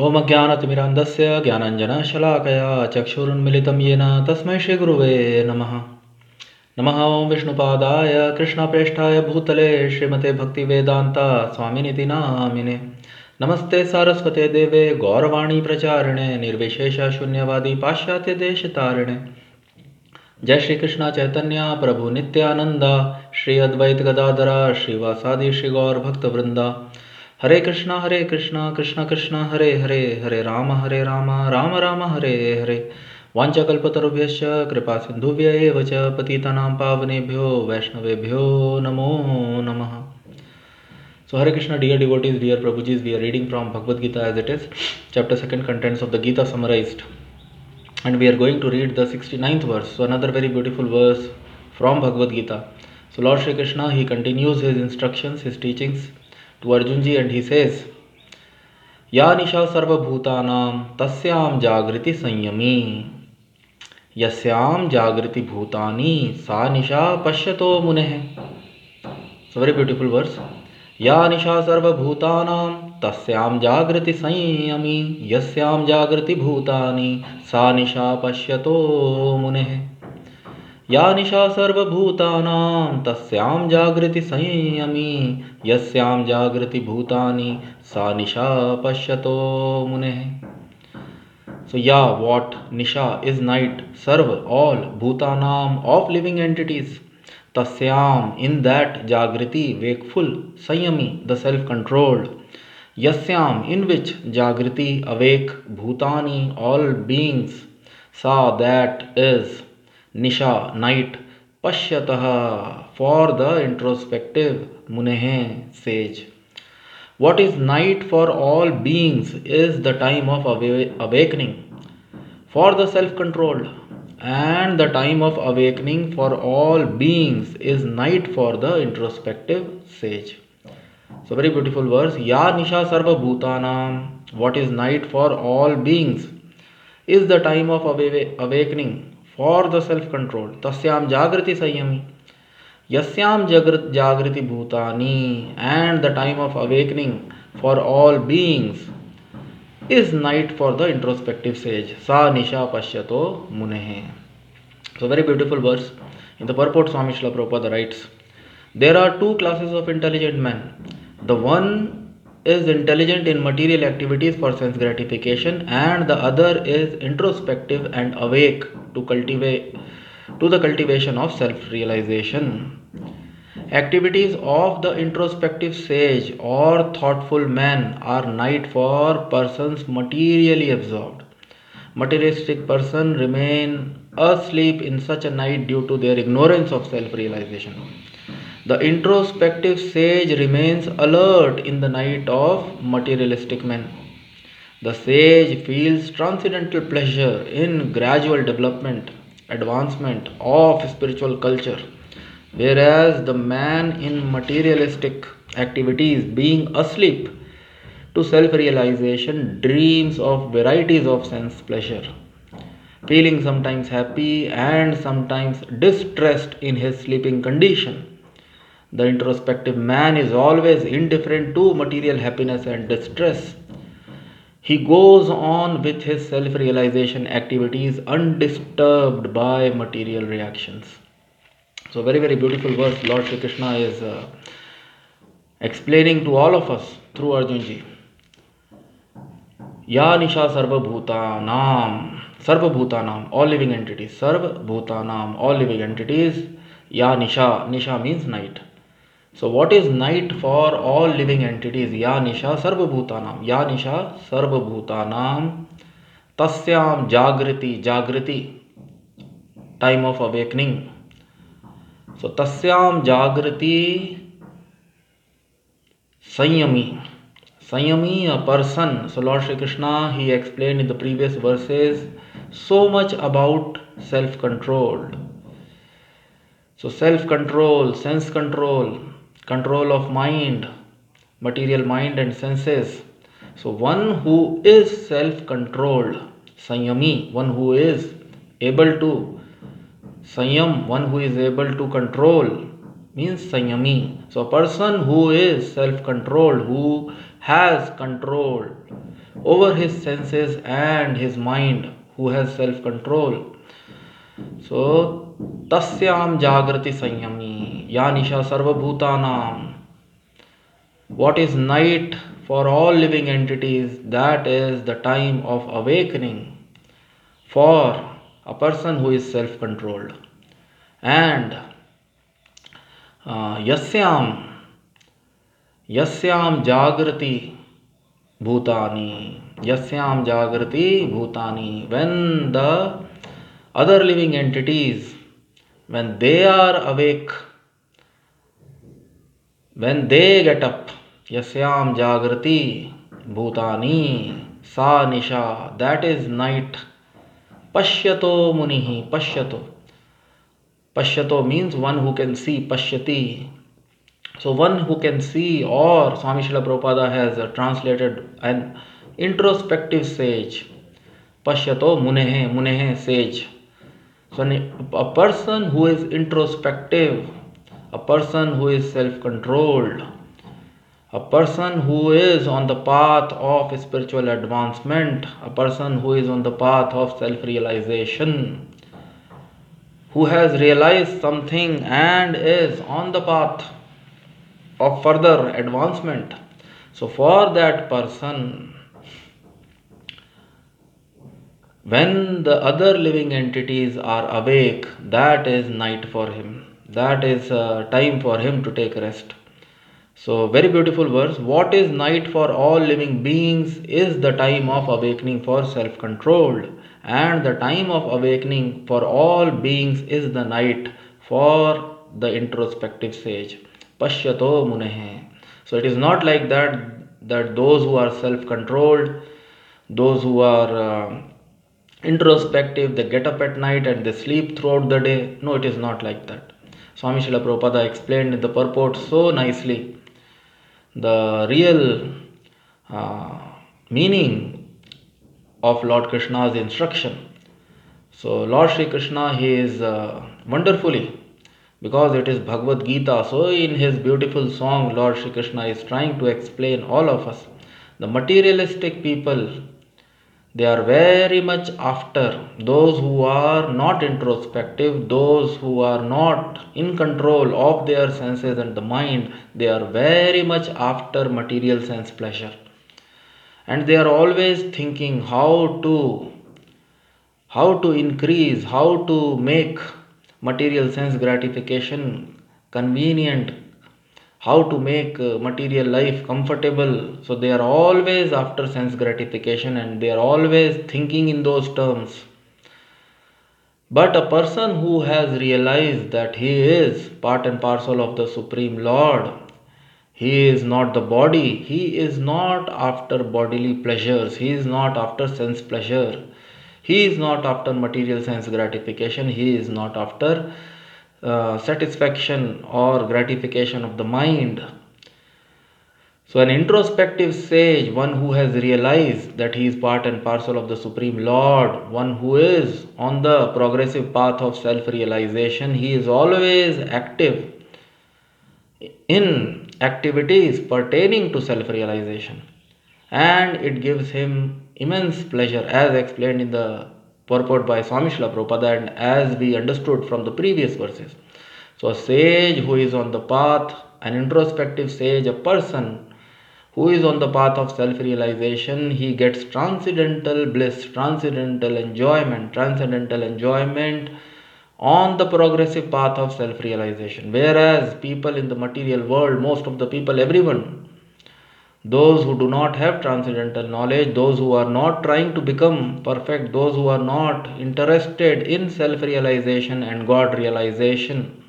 ओम अज्ञानतिमिरान्धस्य ज्ञानाञ्जनशलाकया चक्षुरुन्मिलितं येन तस्मै श्रीगुरुवे नमः। नमः ओं विष्णुपादाय कृष्णप्रेष्ठाय भूतले श्रीमते भक्तिवेदान्ता स्वामिनिति नामिने। नमस्ते सारस्वते देवे गौरवाणी प्रचारिणे निर्विशेष शून्यवादी पाश्चात्य देशतारिणे। जय श्री कृष्ण चैतन्य प्रभु नित्यानंदा श्री अद्वैत गदाधरा श्रीवासादि श्री गौर भक्त वृंदा। हरे कृष्णा कृष्ण कृष्ण हरे हरे हरे राम राम राम हरे हरे। वाञ्छाकल्पतरुभ्यश्च कृपा सिन्धुभ्य एव च पतितानां पावनेभ्यो वैष्णवेभ्यो नमो नमः। So Hare Krishna, dear devotees, dear Prabhujis, we are reading from Bhagavad Gita as it is, chapter 2, contents of the Gita summarized. And we are going to read the 69th verse. So another very beautiful verse from Bhagavad Gita. So Lord Shri Krishna, he continues his instructions, his teachings to Arjunji, and he says, या निशा सर्वभूतानां तस्यां जागृति संयमी यस्यां जागृति भूतानि सा निशा पश्यतो मुनेः. So very beautiful verse. या निशा सर्वभूतानां तस्यां जागृति संयमी यस्यां जागृति भूतानि सा निशा पश्यतो मुनेः. या निशा सर्वभूतानां तस्यां जागृति संयमी यस्यां जागृति भूतानि सा निशा पश्यतो मुनेः. So yeah, what Nisha is night, Sarva, all, Bhutanam, of living entities, Tasyam, in that Jagriti, wakeful, Sanyami, the self-controlled, Yasyam, in which Jagriti, awake, Bhutani, all beings, Sa, that is, Nisha, night, Pashyataha, for the introspective, Munehe, sage. What is night for all beings is the time of awakening for the self-controlled, and the time of awakening for all beings is night for the introspective sage. So very beautiful verse. Ya nisha sarva bhutanam. What is night for all beings is the time of awakening for the self-controlled. Tasyam jagrati sanyami. Yasyam jagriti bhutani, and the time of awakening for all beings is night for the introspective sage. Sa nisha pashyato munehe. So very beautiful verse. In the purport, Swami Srila Prabhupada writes, there are two classes of intelligent men. The one is intelligent in material activities for sense gratification, and the other is introspective and awake to the cultivation of self-realization. Activities of the introspective sage or thoughtful man are night for persons materially absorbed. Materialistic person remain asleep in such a night due to their ignorance of self-realization. The introspective sage remains alert in the night of materialistic men. The sage feels transcendental pleasure in gradual development, advancement of spiritual culture, whereas the man in materialistic activities, being asleep to self-realization, dreams of varieties of sense pleasure, feeling sometimes happy and sometimes distressed in his sleeping condition. The introspective man is always indifferent to material happiness and distress. He goes on with his self-realization activities undisturbed by material reactions. So very, very beautiful verse Lord Shri Krishna is explaining to all of us through Arjunji. Ya nisha sarvabhutanam, all living entities. Sarvabhutanam, all living entities. Ya nisha, nisha means night. So what is night for all living entities? Ya nisha sarvabhutanam. Ya nisha sarvabhutanam. Tasyam jagriti, time of awakening. So tasyam jagriti sanyami, a person. So Lord Shri Krishna, he explained in the previous verses so much about self-control. So self-control, sense control, control of mind, material mind and senses. So one who is self-controlled, sanyami, one who is able to Sanyam, one who is able to control, means Sanyami. So a person who is self-controlled, who has control over his senses and his mind, who has self-control. So, tasyam jagrati sanyami, ya nisha sarvabhutanam. What is night for all living entities? That is the time of awakening for a person who is self-controlled. And yasyam jagrati bhutani, yasyam jagrati bhutani, when the other living entities, when they are awake, when they get up, yasyam jagrati bhutani sa nisha, that is night. Pashyato munihi, pashyato means one who can see, pashyati. So one who can see, or Swami Srila Prabhupada has translated an introspective sage. Pashyato munehe sage. So a person who is introspective, a person who is self-controlled, a person who is on the path of spiritual advancement, a person who is on the path of self-realization, who has realized something and is on the path of further advancement. So for that person, when the other living entities are awake, that is night for him. That is time for him to take rest. So very beautiful verse. What is night for all living beings is the time of awakening for self-control, and the time of awakening for all beings is the night for the introspective sage. Pashyato munehe. So it is not like that those who are self-controlled, those who are introspective, they get up at night and they sleep throughout the day. No, it is not like that. Swami Srila Prabhupada explained in the purport so nicely the real meaning of Lord Krishna's instruction. So Lord Shri Krishna, he is wonderfully, because it is Bhagavad Gita, so in his beautiful song Lord Shri Krishna is trying to explain all of us. The materialistic people, they are very much after those who are not introspective, those who are not in control of their senses and the mind. They are very much after material sense pleasure. And they are always thinking how to increase, how to make material sense gratification convenient, how to make material life comfortable. So they are always after sense gratification and they are always thinking in those terms. But a person who has realized that he is part and parcel of the Supreme Lord, he is not the body, he is not after bodily pleasures, he is not after sense pleasure, he is not after material sense gratification, he is not after satisfaction or gratification of the mind. So an introspective sage, one who has realized that he is part and parcel of the Supreme Lord, one who is on the progressive path of self-realization, he is always active in activities pertaining to self-realization. And it gives him immense pleasure, as explained in the purport by Swami Srila Prabhupada and as we understood from the previous verses. So a sage who is on the path, an introspective sage, a person who is on the path of self-realization, he gets transcendental bliss, transcendental enjoyment on the progressive path of self-realization. Whereas people in the material world, most of the people, everyone, those who do not have transcendental knowledge, those who are not trying to become perfect, those who are not interested in self-realization and God realization,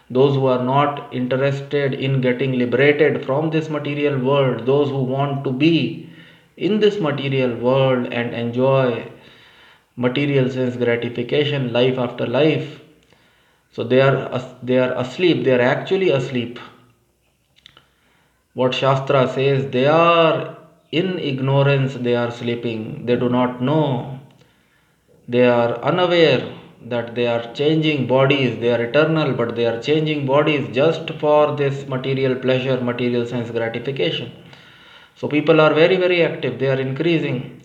those who are not interested in getting liberated from this material world, those who want to be in this material world and enjoy material sense gratification life after life. So they are asleep, they are actually asleep. What Shastra says, they are in ignorance, they are sleeping, they do not know, they are unaware that they are changing bodies, they are eternal, but they are changing bodies just for this material pleasure, material sense gratification. So people are very, very active. They are increasing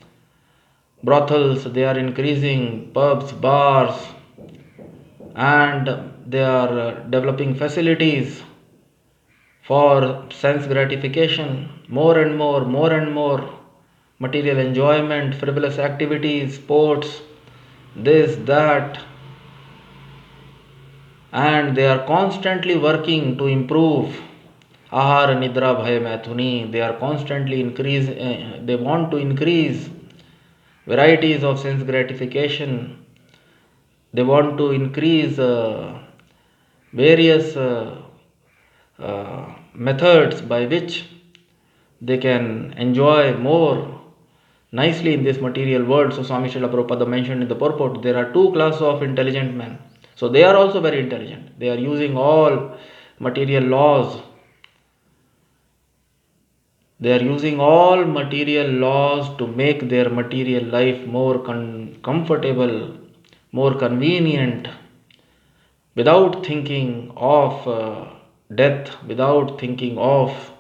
brothels, they are increasing pubs, bars, and they are developing facilities for sense gratification, more and more material enjoyment, frivolous activities, sports, this, that, and they are constantly working to improve ahara nidra bhaya maithuni. They are constantly they want to increase varieties of sense gratification. They want to increase various methods by which they can enjoy more nicely in this material world. So Swami Srila Prabhupada mentioned in the purport, there are two classes of intelligent men. So they are also very intelligent. They are using all material laws. They are using all material laws to make their material life more comfortable, more convenient, without thinking of death, without thinking of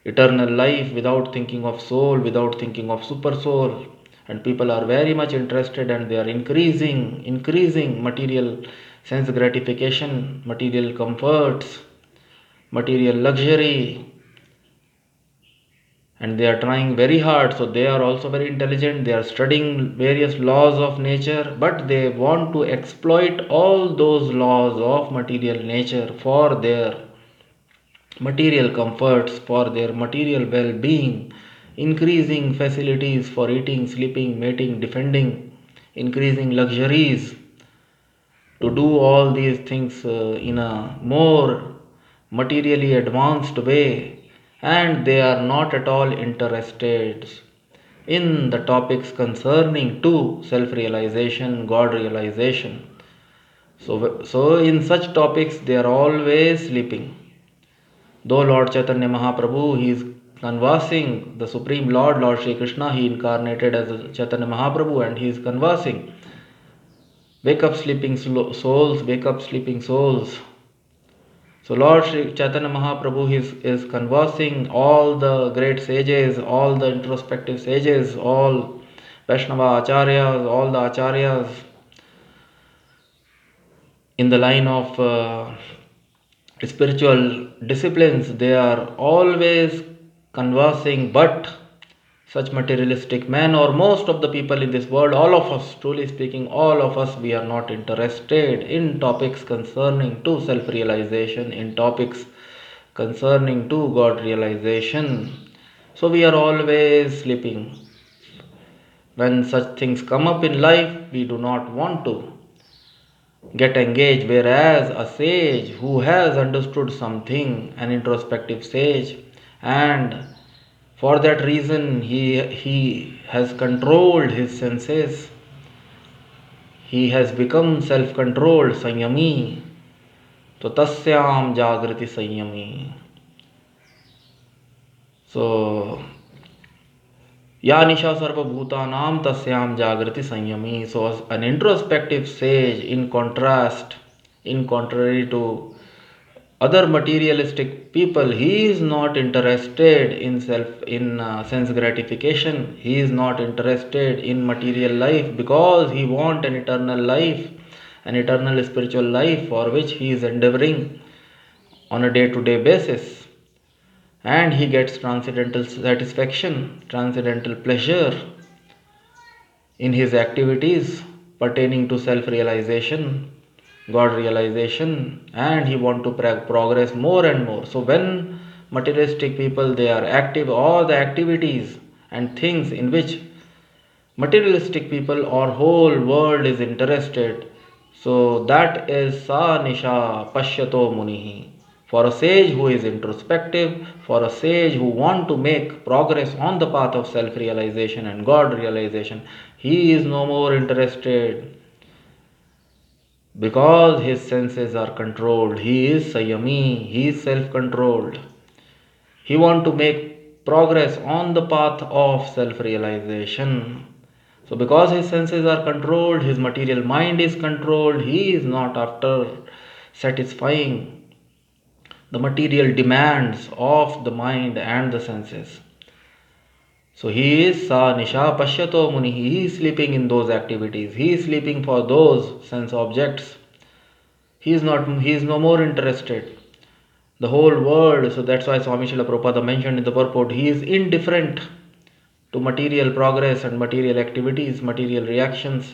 eternal life, without thinking of soul, without thinking of super soul. And people are very much interested, and they are increasing material sense gratification, material comforts, material luxury, and they are trying very hard. So they are also very intelligent. They are studying various laws of nature, but they want to exploit all those laws of material nature for their material comforts, for their material well-being, increasing facilities for eating, sleeping, mating, defending, increasing luxuries, to do all these things in a more materially advanced way, and they are not at all interested in the topics concerning to self-realization, God realization. So in such topics they are always sleeping. Though Lord Chaitanya Mahaprabhu, he is conversing, the Supreme Lord, Lord Shri Krishna, he incarnated as Chaitanya Mahaprabhu, and he is conversing. Wake up sleeping souls, wake up sleeping souls. So Lord Shri Chaitanya Mahaprabhu is conversing all the great sages, all the introspective sages, all Vaishnava Acharyas, all the Acharyas in the line of spiritual disciplines. They are always conversing, but such materialistic men, or most of the people in this world, all of us, truly speaking, all of us, we are not interested in topics concerning to self-realization, in topics concerning to God realization. So we are always sleeping. When such things come up in life, we do not want to get engaged, whereas a sage who has understood something, an introspective sage, and for that reason he has controlled his senses, he has become self-controlled, sanyami, so tasyam jagrati sanyami. So Ya Nisha Sarva Bhutanam Tasyam Jagrati Sanyami. So an introspective sage, in contrast, in contrary to other materialistic people, he is not interested in sense gratification. He is not interested in material life, because he wants an eternal life, an eternal spiritual life, for which he is endeavoring on a day-to-day basis. And he gets transcendental satisfaction, transcendental pleasure in his activities pertaining to self-realization, God realization, and he want to progress more and more. So when materialistic people, they are active, all the activities and things in which materialistic people or whole world is interested, so that is sa nisha pashyato munihi. For a sage who is introspective, for a sage who want to make progress on the path of self-realization and God realization, he is no more interested, because his senses are controlled. He is Sayami, he is self-controlled. He want to make progress on the path of self-realization. So because his senses are controlled, his material mind is controlled, he is not after satisfying the material demands of the mind and the senses. So he is sa nisha pashyato muni. He is sleeping in those activities. He is sleeping for those sense objects. He is no more interested. The whole world, so that's why Swami Srila Prabhupada mentioned in the purport, he is indifferent to material progress and material activities, material reactions.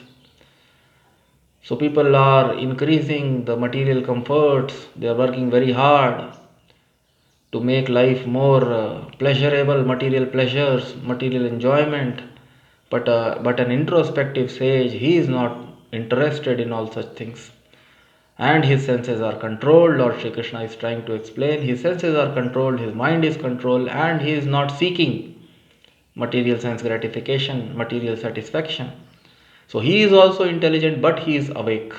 So people are increasing the material comforts, they are working very hard to make life more pleasurable, material pleasures, material enjoyment. But an introspective sage, he is not interested in all such things. And his senses are controlled. Lord Shri Krishna is trying to explain. His senses are controlled, his mind is controlled, and he is not seeking material sense gratification, material satisfaction. So he is also intelligent, but he is awake.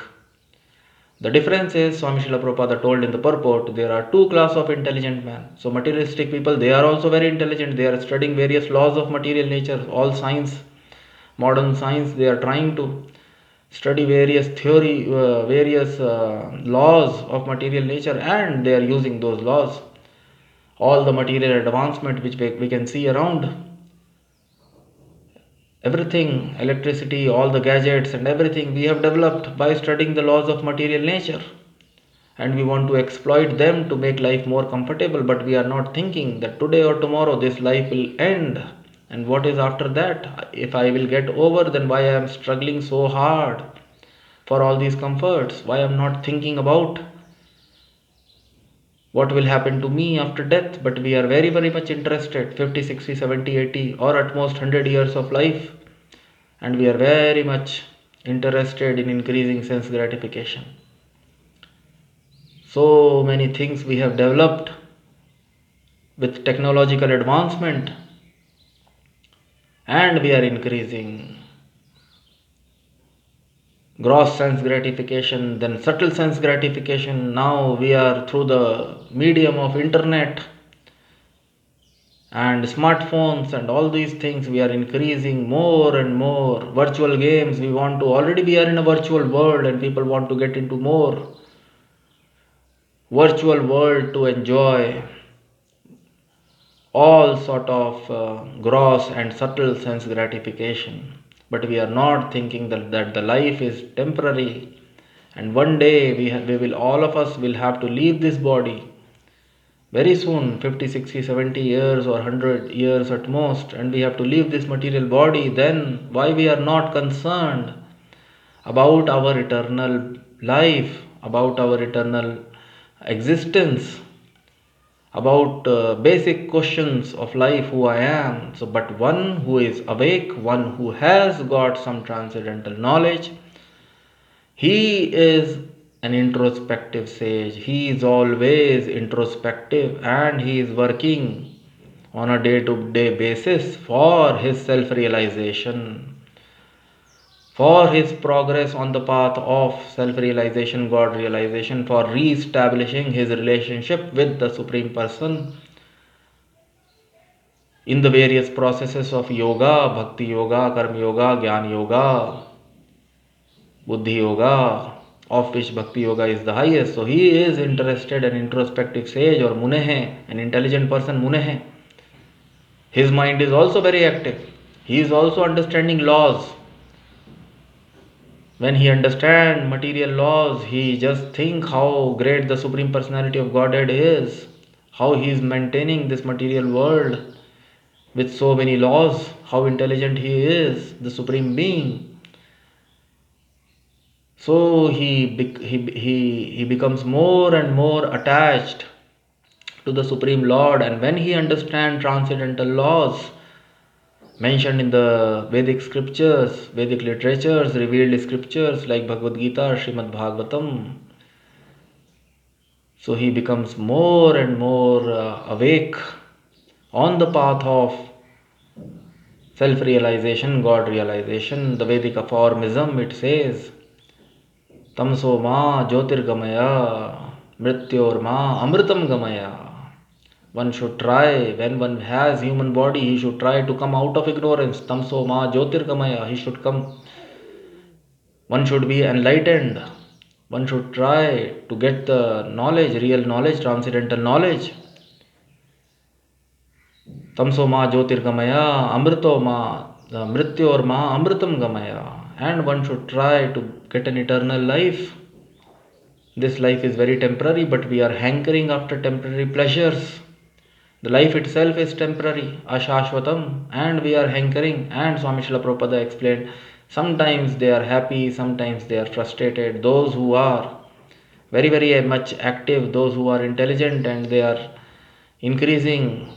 The difference is, Swami Srila Prabhupada told in the purport, there are two classes of intelligent men. So materialistic people, they are also very intelligent. They are studying various laws of material nature, all science, modern science. They are trying to study various laws of material nature, and they are using those laws. All the material advancement which we can see around, everything, electricity, all the gadgets and everything we have developed by studying the laws of material nature. And we want to exploit them to make life more comfortable, but we are not thinking that today or tomorrow this life will end. And what is after that? If I will get over, then why I am struggling so hard for all these comforts? Why I am not thinking about what will happen to me after death? But we are very, very much interested, 50, 60, 70, 80, or at most 100 years of life. And we are very much interested in increasing sense gratification. So many things we have developed with technological advancement, and we are increasing gross sense gratification, then subtle sense gratification. Now we are through the medium of internet and smartphones and all these things, we are increasing more and more virtual games. We are in a virtual world, and people want to get into more virtual world to enjoy all sort of gross and subtle sense gratification. But we are not thinking that the life is temporary, and one day we will, all of us will have to leave this body very soon, 50, 60, 70 years or 100 years at most, and we have to leave this material body. Then why we are not concerned about our eternal life, about our eternal existence, about basic questions of life, who I am. So but one who is awake, one who has got some transcendental knowledge, he is an introspective sage. He is always introspective, and he is working on a day to day basis for his self realization, for his progress on the path of self realization, God realization, for re establishing his relationship with the Supreme Person in the various processes of yoga, bhakti yoga, karma yoga, jnana yoga, buddhi yoga, of which bhakti yoga is the highest. So he is interested, an introspective sage, or munehe, an intelligent person, munehe. His mind is also very active. He is also understanding laws. When he understands material laws, he just think how great the Supreme Personality of Godhead is, how he is maintaining this material world with so many laws, how intelligent he is, the Supreme Being. So he becomes more and more attached to the Supreme Lord, and when he understands transcendental laws mentioned in the Vedic scriptures, Vedic literatures, revealed scriptures like Bhagavad Gita, Srimad Bhagavatam, so he becomes more and more awake on the path of self realization, God realization. The Vedic aphorism, it says, Tamso ma jyotirgamaya mrityor ma amritam gamaya. One should try, when one has human body, he should try to come out of ignorance. Tamso ma jyotirgamaya. He should come. One should be enlightened. One should try to get the knowledge, real knowledge, transcendental knowledge. Tamso ma jyotirgamaya, amrito ma mrityor ma amritam gamaya. And one should try to get an eternal life. This life is very temporary, but we are hankering after temporary pleasures. The life itself is temporary, ashashvatam, and we are hankering. And Swami Srila Prabhupada explained, sometimes they are happy, sometimes they are frustrated. Those who are very much active, those who are intelligent and they are increasing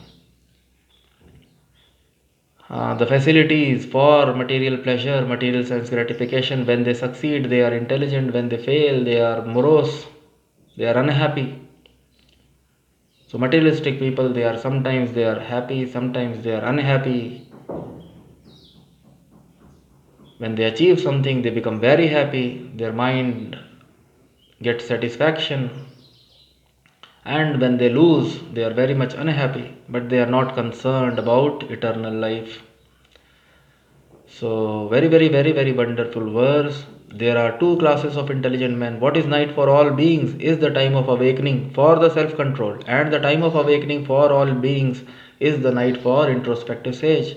the facilities for material pleasure, material sense gratification. When they succeed, they are intelligent. When they fail, they are morose, they are unhappy. So materialistic people, they are sometimes they are happy, sometimes they are unhappy. When they achieve something, they become very happy, their mind gets satisfaction. And when they lose, they are very much unhappy, but they are not concerned about eternal life. So, very wonderful verse. There are two classes of intelligent men. What is night for all beings is the time of awakening for the self control, and the time of awakening for all beings is the night for introspective sage.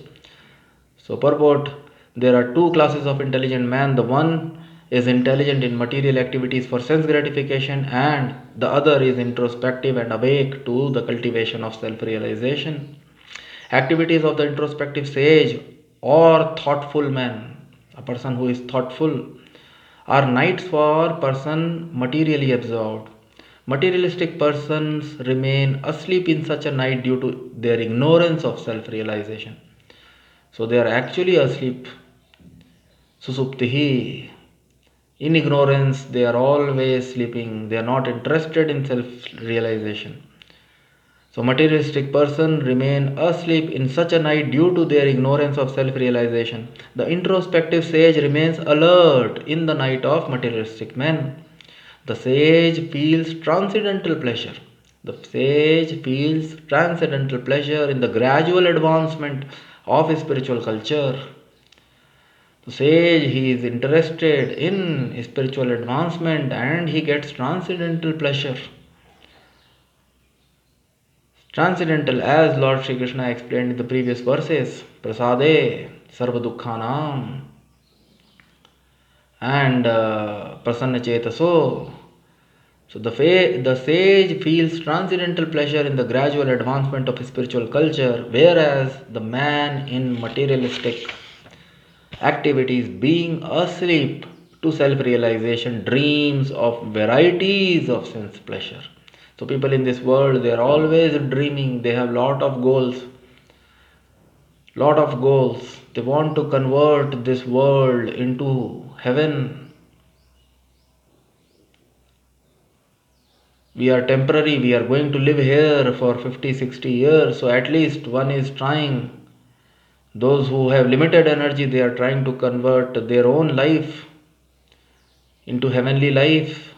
So, purport, there are two classes of intelligent man. The one is intelligent in material activities for sense gratification, and the other is introspective and awake to the cultivation of self realization. Activities of the introspective sage or thoughtful man, a person who is thoughtful, are nights for person materially absorbed. Materialistic persons remain asleep in such a night due to their ignorance of self realization. So they are actually asleep. Susuptihi. In ignorance, they are always sleeping. They are not interested in self realization. So materialistic person remain asleep in such a night due to their ignorance of self-realization. The introspective sage remains alert in the night of materialistic men. The sage feels transcendental pleasure. The sage feels transcendental pleasure in the gradual advancement of spiritual culture. The sage, he is interested in spiritual advancement and he gets transcendental pleasure. Transcendental, as Lord Shri Krishna explained in the previous verses, prasade sarva dukkhanam and prasanna chetaso. So the sage feels transcendental pleasure in the gradual advancement of spiritual culture, whereas the man in materialistic activities, being asleep to self-realization, dreams of varieties of sense pleasure. So people in this world, they are always dreaming, they have lot of goals. They want to convert this world into heaven. We are temporary, we are going to live here for 50, 60 years. So at least one is trying. Those who have limited energy, they are trying to convert their own life into heavenly life.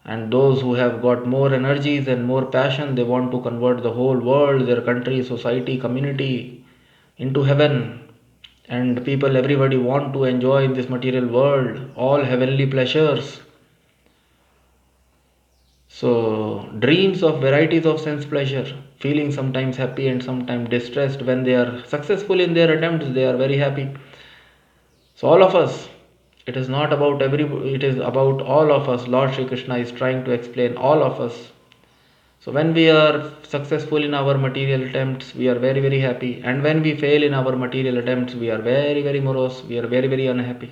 And those who have got more energies and more passion, they want to convert the whole world, their country, society, community into heaven. And people, everybody want to enjoy in this material world all heavenly pleasures. So dreams of varieties of sense pleasure, feeling sometimes happy and sometimes distressed. When they are successful in their attempts, they are very happy. So all of us, it is not about it is about all of us. Lord Shri Krishna is trying to explain all of us. So when we are successful in our material attempts, we are very happy. And when we fail in our material attempts, we are very morose. We are very unhappy.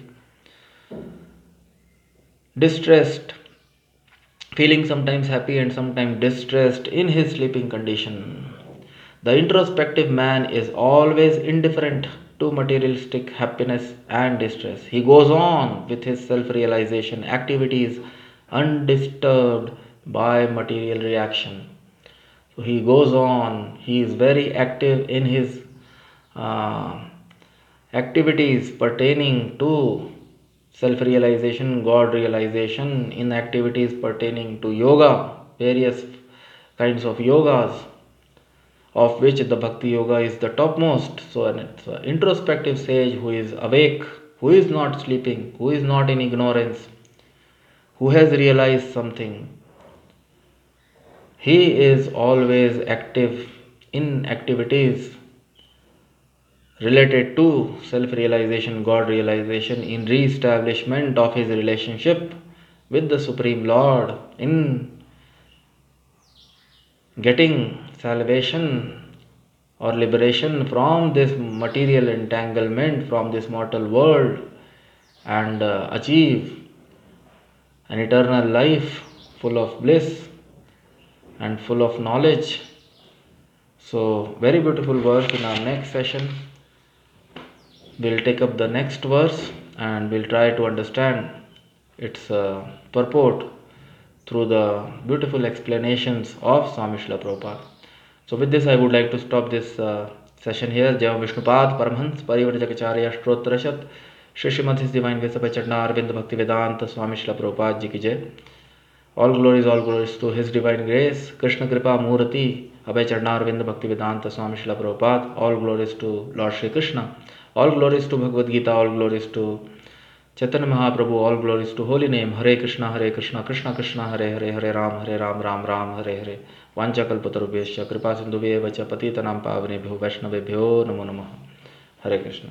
Distressed, feeling sometimes happy and sometimes distressed in his sleeping condition. The introspective man is always indifferent to materialistic happiness and distress. He goes on with his self realization activities undisturbed by material reaction. So he goes on, he is very active in his uh, activities pertaining to self realization, God realization, in activities pertaining to yoga, various kinds of yogas, of which the Bhakti Yoga is the topmost. So, an introspective sage who is awake, who is not sleeping, who is not in ignorance, who has realized something, he is always active in activities related to self-realization, God realization, in re-establishment of his relationship with the Supreme Lord, in getting salvation or liberation from this material entanglement, from this mortal world, and achieve an eternal life full of bliss and full of knowledge. So, very beautiful verse. In our next session, we'll take up the next verse and we'll try to understand its purport through the beautiful explanations of Swami Srila Prabhupada. So with this I would like to stop this session here. Jai Vishnupad Paramhans Parivarjakacharya Shtrotrashat Shri Srimad His Divine Grace Abhay Charnarvinda Bhaktivedanta Swami Srila Prabhupada Ji ki Jai. All glories to His Divine Grace, Krishna Kripa Murti, Abhay Charnarvinda Bhaktivedanta Swami Srila Prabhupada. All glories to Lord Shri Krishna. All glories to Bhagavad Gita. All glories to Chaitanya Mahaprabhu. All glories to Holy Name. Hare Krishna, Krishna Krishna, Hare Hare, Hare Ram, Ram Ram, Hare Hare. Vanchakalpatarubhyascha kripa sindhubhyevacha patitanam pavanebhyo vaishnavebhyo namo namaha. Hare Krishna.